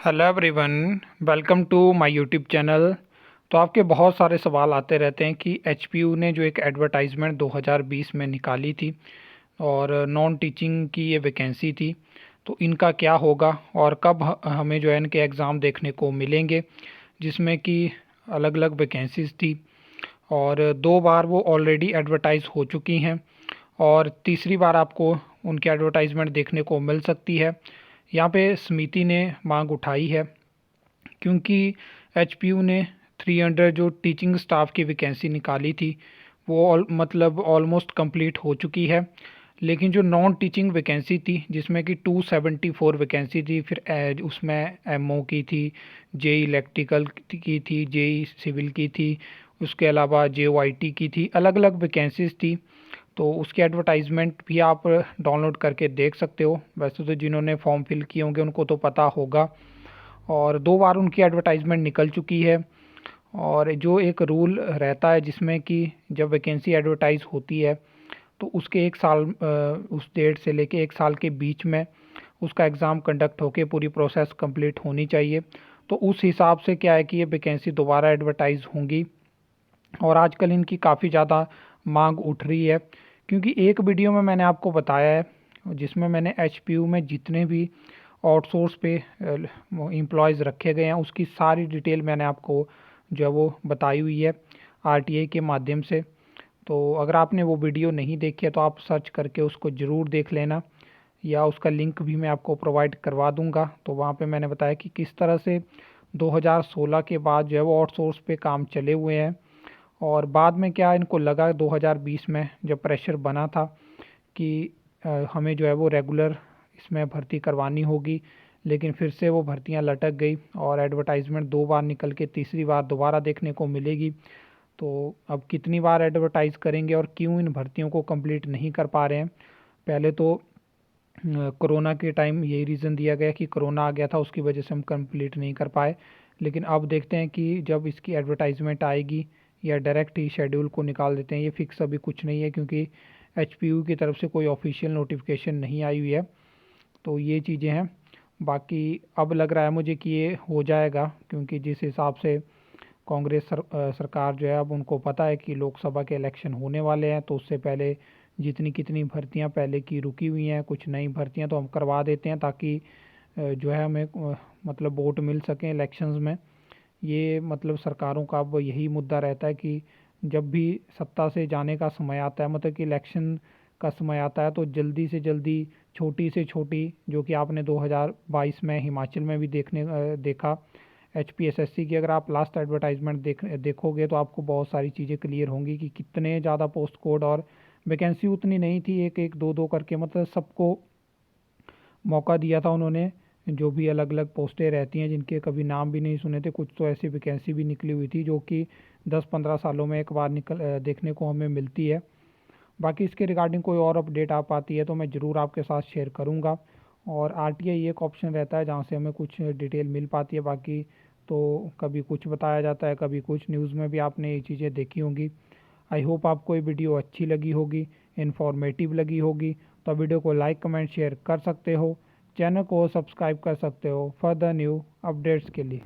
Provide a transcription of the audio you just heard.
Hello everyone, welcome to my YouTube channel. तो आपके बहुत सारे सवाल आते रहते हैं कि एचपीयू ने जो एक एडवर्टाइजमेंट 2020 में निकाली थी और नॉन टीचिंग की ये वैकेंसी थी, तो इनका क्या होगा और कब हमें जो है इनके एग्ज़ाम देखने को मिलेंगे, जिसमें कि अलग अलग वैकेंसीज़ थी और 2 बार वो ऑलरेडी एडवर्टाइज़ हो चुकी हैं और तीसरी बार आपको उनकी एडवर्टाइजमेंट देखने को मिल सकती है। यहाँ पे समिति ने मांग उठाई है क्योंकि एचपीयू ने 300 जो टीचिंग स्टाफ की वैकेंसी निकाली थी वो मतलब ऑलमोस्ट कंप्लीट हो चुकी है, लेकिन जो नॉन टीचिंग वैकेंसी थी जिसमें कि 274 वैकेंसी थी, फिर उसमें एमओ की थी, जेई इलेक्ट्रिकल की थी, जेई सिविल की थी, उसके अलावा जेओआईटी की थी, अलग अलग वैकेंसीज थी। तो उसकी एडवर्टाइजमेंट भी आप डाउनलोड करके देख सकते हो। वैसे तो जिन्होंने फॉर्म फिल किए होंगे उनको तो पता होगा, और 2 बार उनकी एडवर्टाइजमेंट निकल चुकी है। और जो एक रूल रहता है जिसमें कि जब वैकेंसी एडवर्टाइज होती है तो उसके 1 साल उस डेट से लेके 1 साल के बीच में उसका एग्ज़ाम कंडक्ट होके पूरी प्रोसेस कंप्लीट होनी चाहिए। तो उस हिसाब से क्या है कि ये वैकेंसी दोबारा एडवर्टाइज होंगी और आजकल इनकी काफ़ी ज़्यादा मांग उठ रही है, क्योंकि एक वीडियो में मैंने आपको बताया है जिसमें मैंने एचपीयू में जितने भी आउटसोर्स पे एम्प्लॉयज़ रखे गए हैं उसकी सारी डिटेल मैंने आपको जो है वो बताई हुई है आरटीआई के माध्यम से। तो अगर आपने वो वीडियो नहीं देखी है तो आप सर्च करके उसको ज़रूर देख लेना, या उसका लिंक भी मैं आपको प्रोवाइड करवा दूंगा। तो वहाँ पे मैंने बताया कि किस तरह से 2016 के बाद जो है वो आउटसोर्स पे काम चले हुए हैं, और बाद में क्या इनको लगा 2020 में जब प्रेशर बना था कि हमें जो है वो रेगुलर इसमें भर्ती करवानी होगी, लेकिन फिर से वो भर्तियां लटक गई और एडवर्टाइजमेंट 2 बार निकल के तीसरी बार दोबारा देखने को मिलेगी। तो अब कितनी बार एडवर्टाइज़ करेंगे और क्यों इन भर्तियों को कंप्लीट नहीं कर पा रहे हैं। पहले तो कोरोना के टाइम यही रीज़न दिया गया कि कोरोना आ गया था, उसकी वजह से हम कंप्लीट नहीं कर पाए। लेकिन अब देखते हैं कि जब इसकी एडवर्टाइजमेंट आएगी या डायरेक्ट ही शेड्यूल को निकाल देते हैं, ये फिक्स अभी कुछ नहीं है क्योंकि एचपीयू की तरफ से कोई ऑफिशियल नोटिफिकेशन नहीं आई हुई है। तो ये चीज़ें हैं। बाकी अब लग रहा है मुझे कि ये हो जाएगा, क्योंकि जिस हिसाब से कांग्रेस सरकार जो है, अब उनको पता है कि लोकसभा के इलेक्शन होने वाले हैं, तो उससे पहले जितनी कितनी भर्तियां पहले की रुकी हुई हैं, कुछ नई भर्तियां तो हम करवा देते हैं ताकि जो है हमें मतलब वोट मिल सकें इलेक्शंस में। ये मतलब सरकारों का अब यही मुद्दा रहता है कि जब भी सत्ता से जाने का समय आता है, मतलब कि इलेक्शन का समय आता है, तो जल्दी से जल्दी छोटी से छोटी, जो कि आपने 2022 में हिमाचल में भी देखा एचपीएसएससी की, अगर आप लास्ट एडवर्टाइजमेंट देखोगे तो आपको बहुत सारी चीज़ें क्लियर होंगी कि कितने ज़्यादा पोस्ट कोड, और वैकेंसी उतनी नहीं थी, एक एक दो दो करके मतलब सबको मौका दिया था उन्होंने। जो भी अलग अलग पोस्टें रहती हैं जिनके कभी नाम भी नहीं सुने थे, कुछ तो ऐसी वैकेंसी भी निकली हुई थी जो कि 10-15 सालों में एक बार देखने को हमें मिलती है। बाकी इसके रिगार्डिंग कोई और अपडेट आ पाती है तो मैं ज़रूर आपके साथ शेयर करूँगा। और आरटीआई एक ऑप्शन रहता है जहाँ से हमें कुछ डिटेल मिल पाती है, बाकी तो कभी कुछ बताया जाता है, कभी कुछ। न्यूज़ में भी आपने ये चीज़ें देखी होंगी। आई होप आपको ये वीडियो अच्छी लगी होगी, इन्फॉर्मेटिव लगी होगी। तो वीडियो को लाइक कमेंट शेयर कर सकते हो, चैनल को सब्सक्राइब कर सकते हो फर्दर न्यू अपडेट्स के लिए।